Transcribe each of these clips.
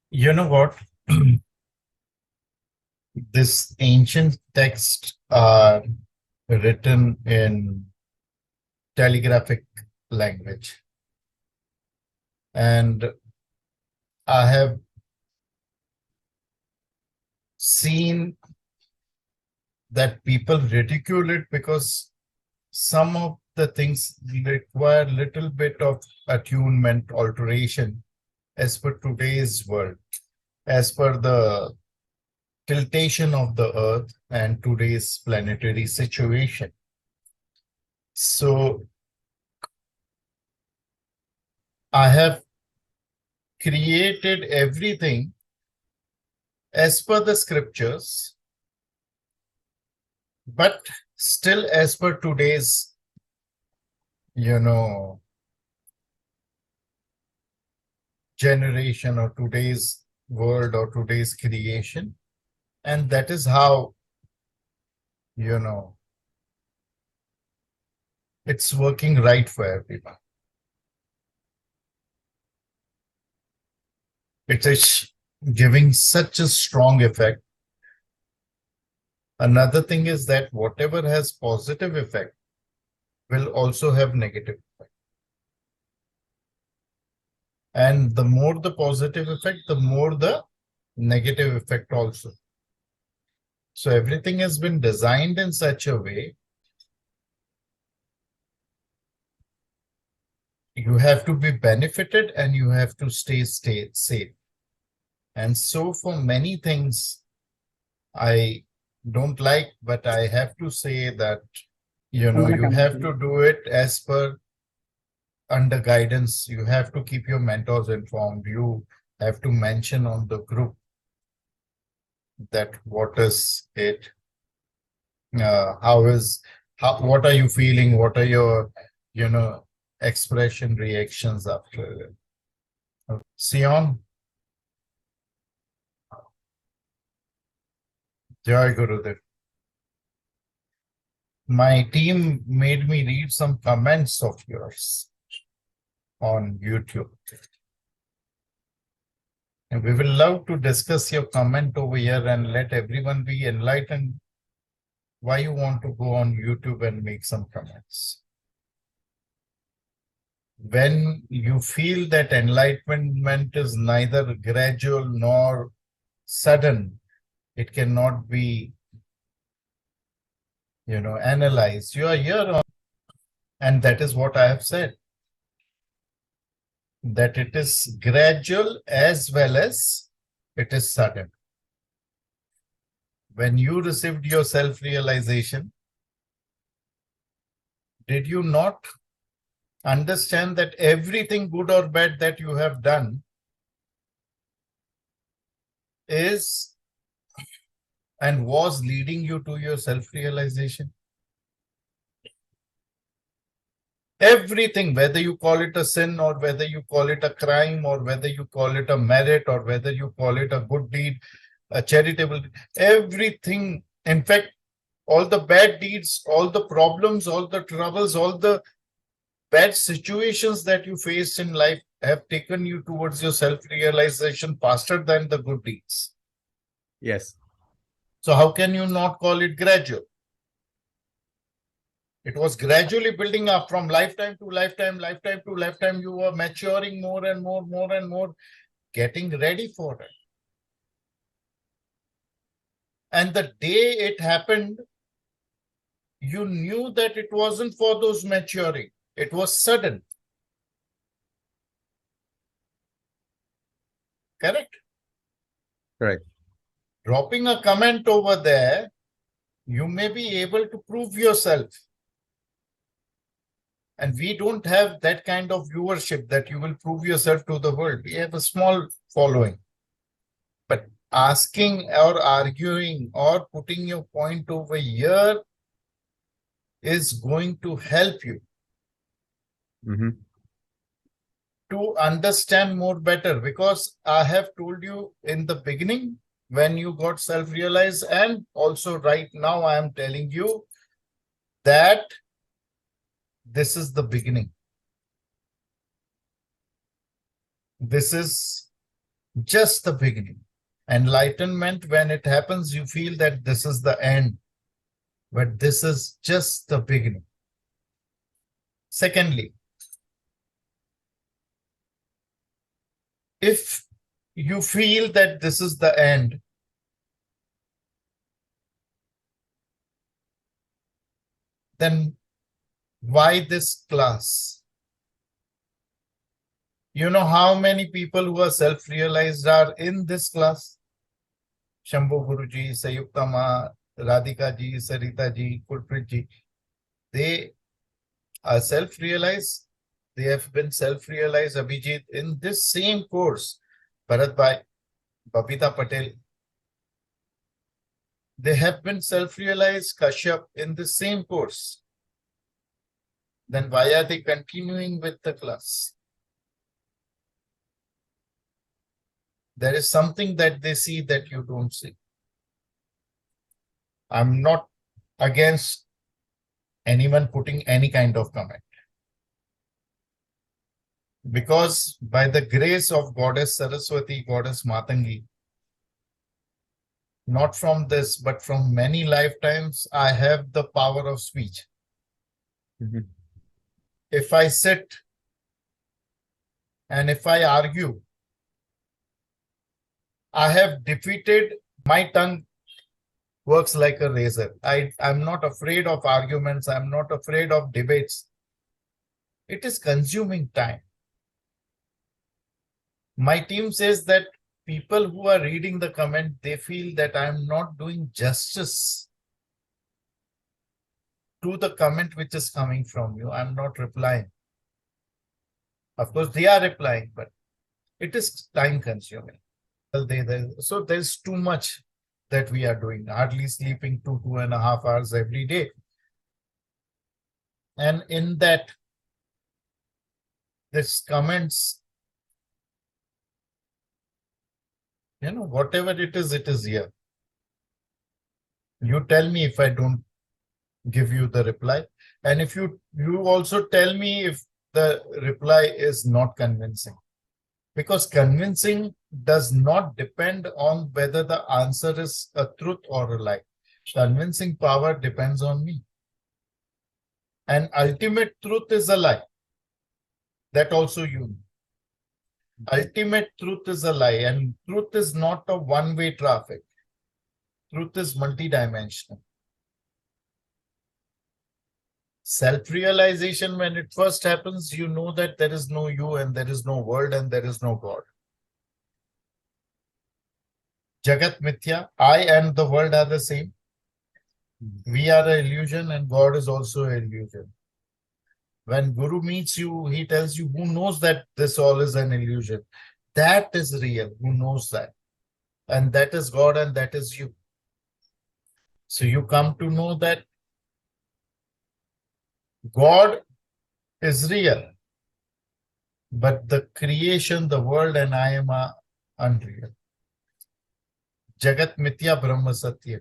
You know what? This ancient text are written in telegraphic language. And I have seen that people ridicule it because some of the things require little bit of attunement, alteration as per today's world, as per the tiltation of the earth and today's planetary situation. So I have created everything as per the scriptures, but still as per today's, you know, generation or today's world or today's creation. And that is how, you know, it's working right for everyone. It is giving such a strong effect. Another thing is that whatever has positive effect will also have negative effect. And the more the positive effect, the more the negative effect also. So everything has been designed in such a way you have to be benefited and you have to stay safe. And so for many things I don't like, but I have to say that, you know, you have to do it as per under guidance. You have to keep your mentors informed. You have to mention on the group that what is it, what are you feeling, what are your, you know, expression reactions after it. Sion, Jai Gurudev. My team made me read some comments of yours on YouTube. And we will love to discuss your comment over here and let everyone be enlightened why you want to go on YouTube and make some comments. When you feel that enlightenment is neither gradual nor sudden, it cannot be, you know, analyzed. You are here on, and that is what I have said, that it is gradual as well as it is sudden. When you received your self-realization, did you not understand that everything good or bad that you have done is and was leading you to your self-realization? Everything, whether you call it a sin or whether you call it a crime or whether you call it a merit or whether you call it a good deed, a charitable, everything, in fact, all the bad deeds, all the problems, all the troubles, all the bad situations that you faced in life have taken you towards your self-realization faster than the good deeds. Yes. So how can you not call it gradual? It was gradually building up from lifetime to lifetime, lifetime to lifetime. You were maturing more and more, more and more, getting ready for it. And the day it happened, you knew that it wasn't for those maturing. It was sudden. Correct? Correct. Dropping a comment over there, you may be able to prove yourself. And we don't have that kind of viewership that you will prove yourself to the world. We have a small following. But asking or arguing or putting your point over here is going to help you to understand more better, because I have told you in the beginning when you got self-realized, and also right now I am telling you that this is the beginning. This is Just the beginning. Enlightenment, when it happens, you feel that this is the end, but this is just the beginning. Secondly, if you feel that this is the end, then why this class? You know how many people who are self-realized are in this class? Shambhu Guruji, Sayukta Ma, Radhika ji, Sarita ji, Kulprit ji, they are self-realized. They have been self-realized, Abhijit, in this same course. Bharat Bhai, Babita Patel, they have been self-realized, Kashyap, in the same course. Then why are they continuing with the class? There is something that they see that you don't see. I'm not against anyone putting any kind of comment. Because by the grace of Goddess Saraswati, Goddess Matangi, not from this, but from many lifetimes, I have the power of speech. If I sit and if I argue, I have defeated, my tongue works like a razor. I'm not afraid of arguments. I'm not afraid of debates. It is consuming time. My team says that people who are reading the comment, they feel that I'm not doing justice to the comment which is coming from you. I'm not replying. Of course, they are replying, but it is time consuming. So there's too much that we are doing, hardly sleeping 2.5 hours every day. And in that, this comments, whatever it is here. You tell me if I don't give you the reply. And if you also tell me if the reply is not convincing. Because convincing does not depend on whether the answer is a truth or a lie. Convincing power depends on me. And ultimate truth is a lie. That also you know. Ultimate truth is a lie, and truth is not a one-way traffic. Truth is multidimensional. Self-realization, when it first happens, you know that there is no you and there is no world and there is no God. Jagat Mithya, I and the world are the same. We are an illusion and God is also an illusion. When Guru meets you, he tells you who knows that this all is an illusion. That is real, who knows that. And that is God and that is you. So you come to know that God is real, but the creation, the world, and I am unreal. Jagat Mithya Brahma Satya.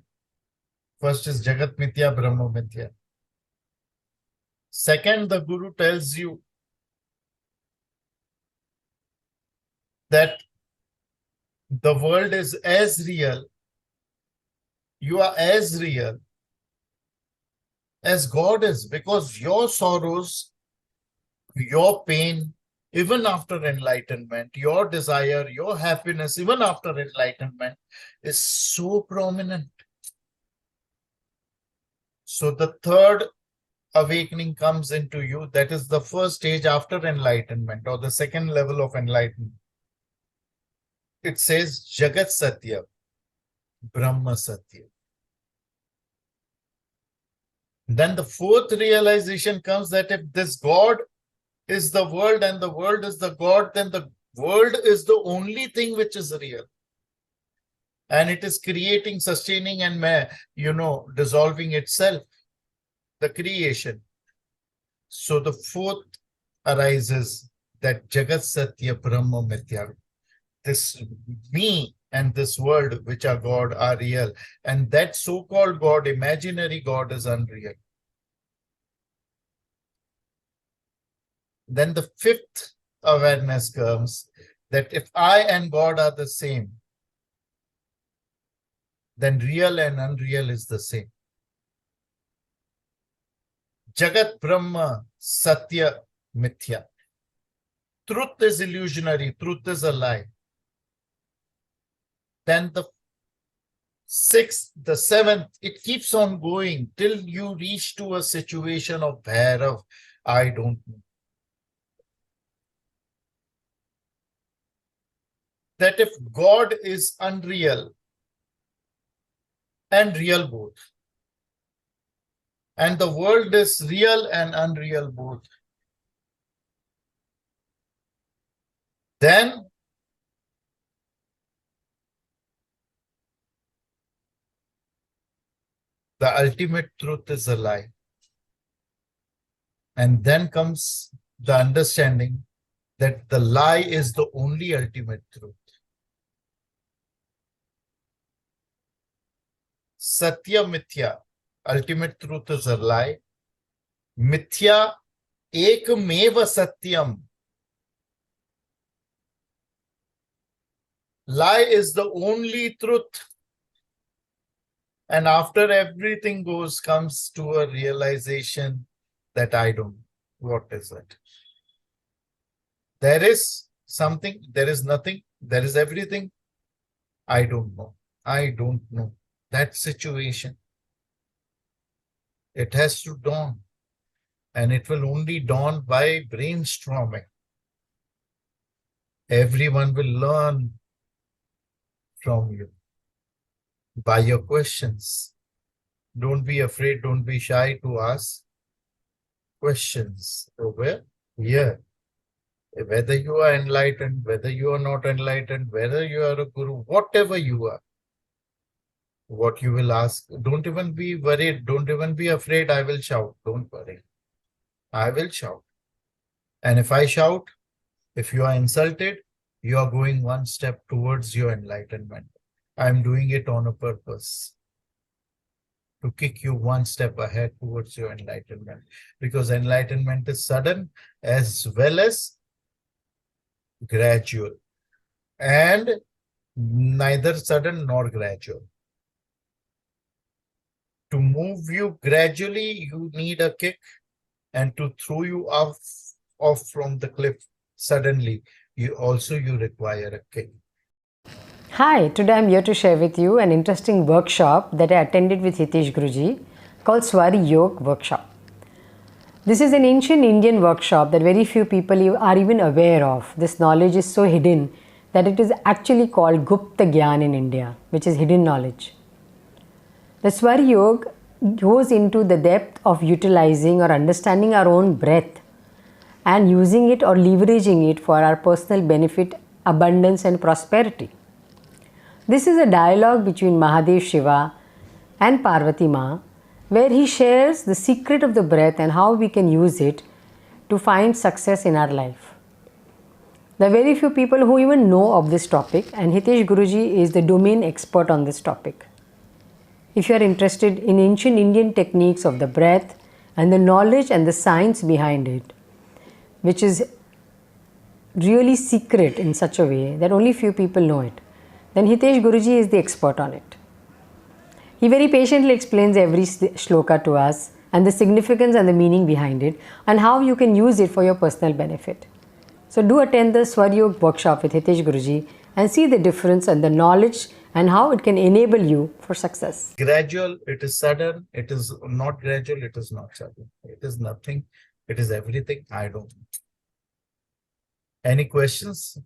First is Jagat Mithya Brahma Mithya. Second, the Guru tells you that the world is as real, you are as real as God is, because your sorrows, your pain, even after enlightenment, your desire, your happiness, even after enlightenment, is so prominent. So the third awakening comes into you. That is the first stage after enlightenment, or the second level of enlightenment. It says Jagat Satya, Brahma Satya. Then the fourth realization comes that if this God is the world and the world is the God, then the world is the only thing which is real. And it is creating, sustaining, and dissolving itself, the creation. So the fourth arises that Jagat Satya Brahma Mithya. This me and this world, which are God, are real. And that so-called God, imaginary God, is unreal. Then the fifth awareness comes that if I and God are the same, then real and unreal is the same. Jagat Brahma Satya Mithya. Truth is illusionary, truth is a lie. Then the sixth, the seventh, it keeps on going till you reach to a situation of Bhairav. I don't know. That if God is unreal and real both, and the world is real and unreal both, then the ultimate truth is a lie. And then comes the understanding that the lie is the only ultimate truth. Satya Mithya, ultimate truth is a lie. Mithya ekmeva satyam. Lie is the only truth. And after everything comes to a realization that I don't know. What is it? There is something, there is nothing, there is everything. I don't know. I don't know. That situation, it has to dawn. And it will only dawn by brainstorming. Everyone will learn from you by your questions. Don't be afraid, don't be shy to ask questions over here. Whether you are enlightened, whether you are not enlightened, whether you are a guru, whatever you are, what you will ask, don't even be worried, don't even be afraid, I will shout. Don't worry. I will shout. And if I shout, if you are insulted, you are going one step towards your enlightenment. I am doing it on a purpose to kick you one step ahead towards your enlightenment, because enlightenment is sudden as well as gradual, and neither sudden nor gradual. To move you gradually, you need a kick, and to throw you off from the cliff suddenly, you require a kick. Hi, today I'm here to share with you an interesting workshop that I attended with Hitesh Guruji called Swari Yog Workshop. This is an ancient Indian workshop that very few people are even aware of. This knowledge is so hidden that it is actually called Gupta Gyan in India, which is hidden knowledge. The Swari Yoga goes into the depth of utilizing or understanding our own breath and using it or leveraging it for our personal benefit, abundance and prosperity. This is a dialogue between Mahadev Shiva and Parvati Ma, where he shares the secret of the breath and how we can use it to find success in our life. There are very few people who even know of this topic, and Hitesh Guruji is the domain expert on this topic. If you are interested in ancient Indian techniques of the breath and the knowledge and the science behind it, which is really secret in such a way that only few people know it, then Hitesh Guruji is the expert on it. He very patiently explains every shloka to us and the significance and the meaning behind it and how you can use it for your personal benefit. So do attend the Swari Yoga workshop with Hitesh Guruji and see the difference and the knowledge and how it can enable you for success. Gradual, it is sudden, it is not gradual, it is not sudden. It is nothing, it is everything. I don't know. Any questions?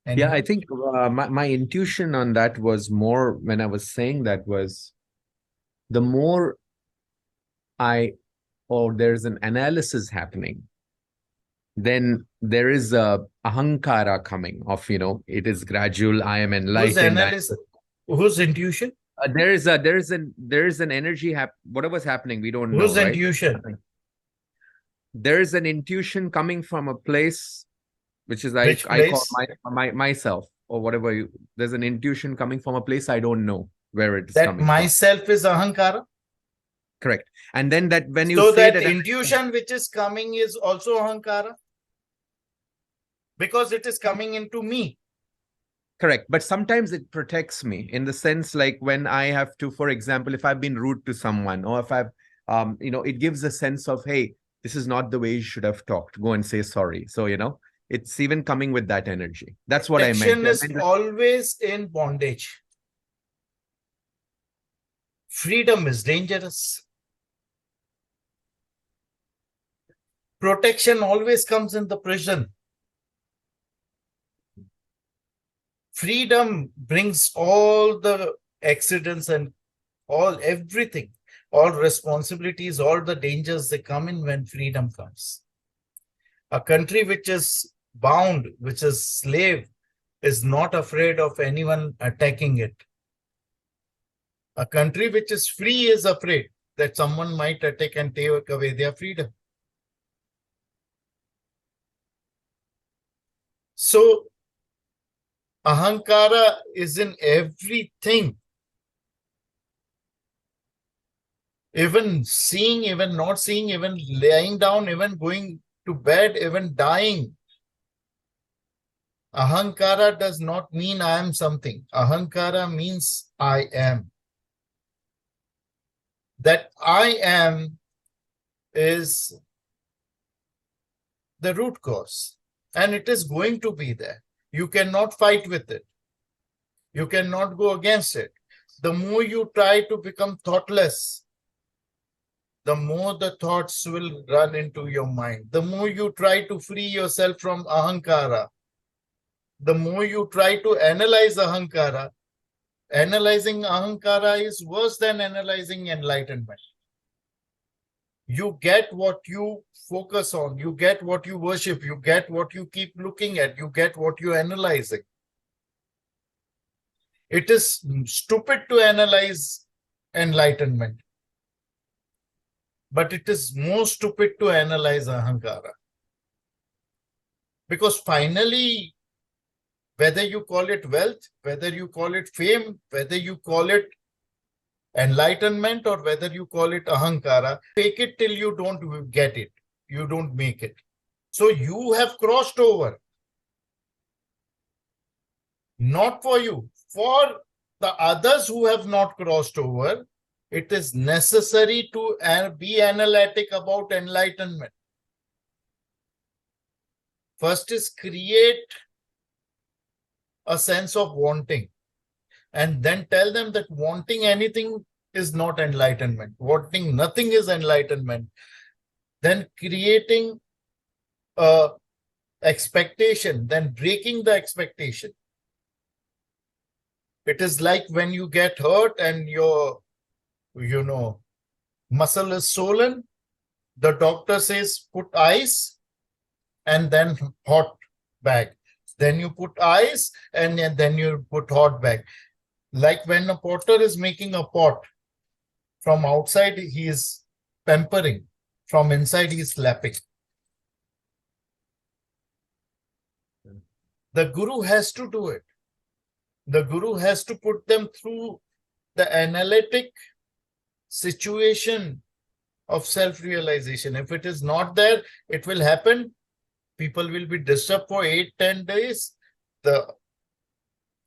Yeah, I think my intuition on that was more when I was saying that was the more there's an analysis happening, then there is a ahankara coming of, it is gradual, I am enlightened. Whose intuition? There is an energy, whatever's happening, we don't know. Whose right? intuition? There is an intuition coming from a place which is I call myself or whatever. There's an intuition coming from a place I don't know where it is coming from. That myself is ahankara? Correct. And then that when you say that intuition which is coming is also ahankara? Because it is coming into me. Correct. But sometimes it protects me in the sense like when I have to, for example, if I've been rude to someone or if I've, it gives a sense of, hey, this is not the way you should have talked. Go and say sorry. So, it's even coming with that energy. That's what I meant. Protection is always in bondage. Freedom is dangerous. Protection always comes in the prison. Freedom brings all the accidents and everything, all responsibilities, all the dangers, they come in when freedom comes. A country which is bound, which is slave, is not afraid of anyone attacking it. A country which is free is afraid that someone might attack and take away their freedom. So, ahankara is in everything. Even seeing, even not seeing, even lying down, even going to bed, even dying. Ahankara does not mean I am something. Ahankara means I am. That I am is the root cause. And it is going to be there. You cannot fight with it. You cannot go against it. The more you try to become thoughtless, the more the thoughts will run into your mind. The more you try to free yourself from ahankara, the more you try to analyze ahankara, analyzing ahankara is worse than analyzing enlightenment. You get what you focus on, you get what you worship, you get what you keep looking at, you get what you're analyzing. It is stupid to analyze enlightenment, but it is more stupid to analyze ahankara. Because finally, whether you call it wealth, whether you call it fame, whether you call it enlightenment, or whether you call it ahankara, take it till you don't get it. You don't make it. So you have crossed over. Not for you. For the others who have not crossed over, it is necessary to be analytic about enlightenment. First is create a sense of wanting. And then tell them that wanting anything is not enlightenment. Wanting nothing is enlightenment. Then creating a expectation, then breaking the expectation. It is like when you get hurt and your, muscle is swollen. The doctor says, put ice and then hot bag. Then you put ice and then you put hot bag. Like when a potter is making a pot, from outside he is pampering, from inside he is slapping. The guru has to do it. The guru has to put them through the analytic situation of self-realization. If it is not there, it will happen. People will be disturbed for 8-10 days. The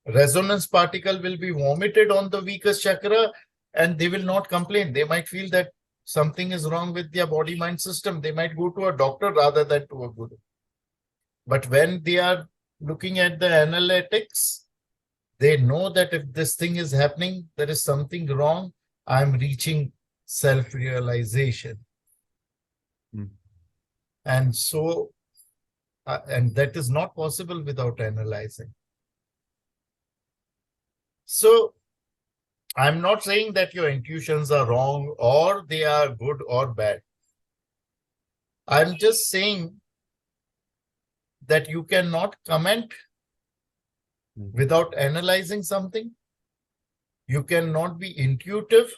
resonance particle will be vomited on the weakest chakra and they will not complain. They might feel that something is wrong with their body-mind system. They might go to a doctor rather than to a guru. But when they are looking at the analytics, they know that if this thing is happening, there is something wrong. I'm reaching self-realization. And so, and that is not possible without analyzing. So, I'm not saying that your intuitions are wrong or they are good or bad. I'm just saying that you cannot comment without analyzing something. You cannot be intuitive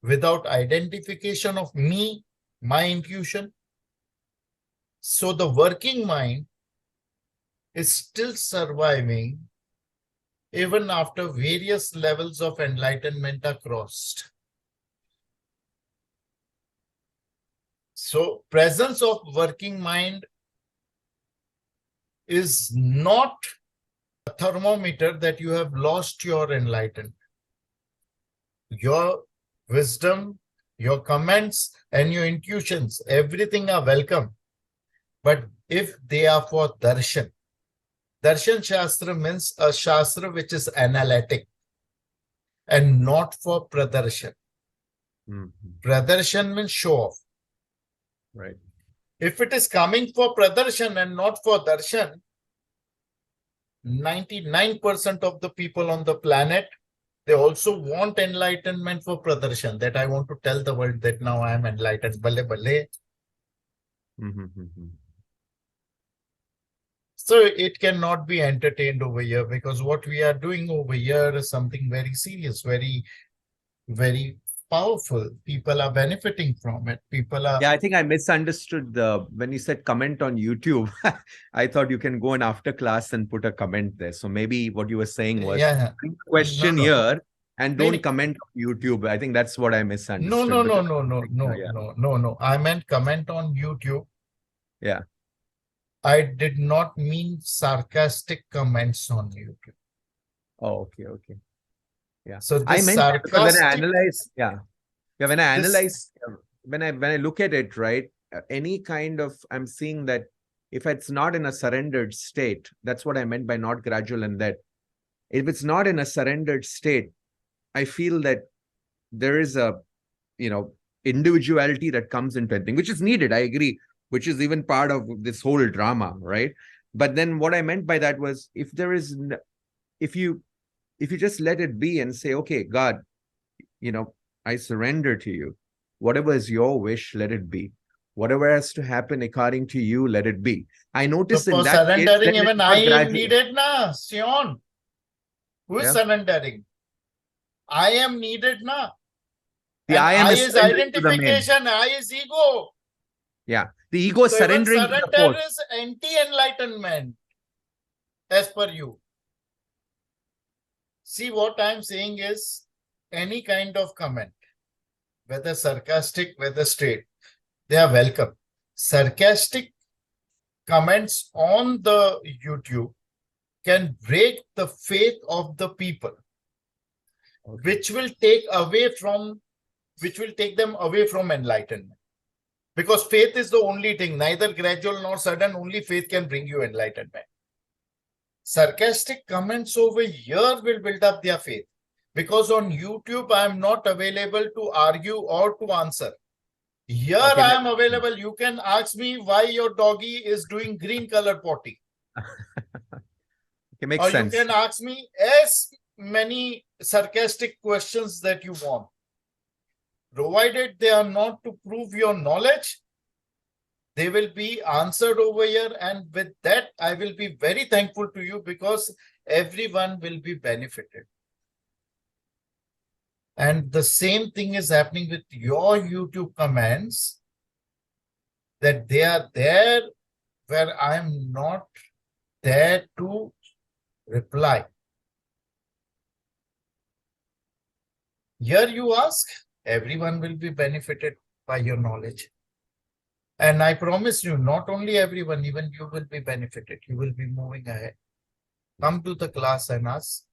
without identification of me, my intuition. So the working mind is still surviving even after various levels of enlightenment are crossed. So presence of working mind is not thermometer that you have lost your enlightenment. Your wisdom, your comments, and your intuitions, everything are welcome. But if they are for darshan, darshan shastra means a shastra which is analytic and not for pradarshan. Pradarshan means show off. Right. If it is coming for pradarshan and not for darshan, 99% of the people on the planet, they also want enlightenment for pradarshan, that I want to tell the world that now I am enlightened. Bale, bale. So it cannot be entertained over here, because what we are doing over here is something very serious, very, very powerful. People are benefiting from it. People are. Yeah, I think I misunderstood when you said comment on YouTube. I thought you can go in after class and put a comment there. So maybe what you were saying was question here and don't comment on YouTube. I think that's what I misunderstood. No. I meant comment on YouTube. Yeah. I did not mean sarcastic comments on YouTube. Oh, okay. Yeah. So I meant sarcastic, when I analyze, when I analyze, when I look at it, right, any kind of, I'm seeing that if it's not in a surrendered state, that's what I meant by not gradual, and that if it's not in a surrendered state, I feel that there is a, individuality that comes into anything, which is needed. I agree, which is even part of this whole drama, right? But then what I meant by that was, if you just let it be and say, okay, God, I surrender to you. Whatever is your wish, let it be. Whatever has to happen according to you, let it be. I noticed in that surrendering, case, even I am needed, na, Sion. Who is surrendering? I am needed, na. The I is identification, I is ego. Yeah, the ego is surrendering. Surrender is anti-enlightenment, as per you. See, what I'm saying is, any kind of comment, whether sarcastic, whether straight, they are welcome. Sarcastic comments on the YouTube can break the faith of the people, which will take them away from enlightenment. Because faith is the only thing, neither gradual nor sudden, only faith can bring you enlightenment. Sarcastic comments over here will build up their faith. Because on YouTube, I am not available to argue or to answer. Here I am available. You can ask me why your doggy is doing green color potty. It makes sense. You can ask me as many sarcastic questions that you want. Provided they are not to prove your knowledge, they will be answered over here. And with that, I will be very thankful to you, because everyone will be benefited. And the same thing is happening with your YouTube comments, that they are there where I am not there to reply. Here you ask, everyone will be benefited by your knowledge. And I promise you, not only everyone, even you will be benefited. You will be moving ahead. Come to the class and ask.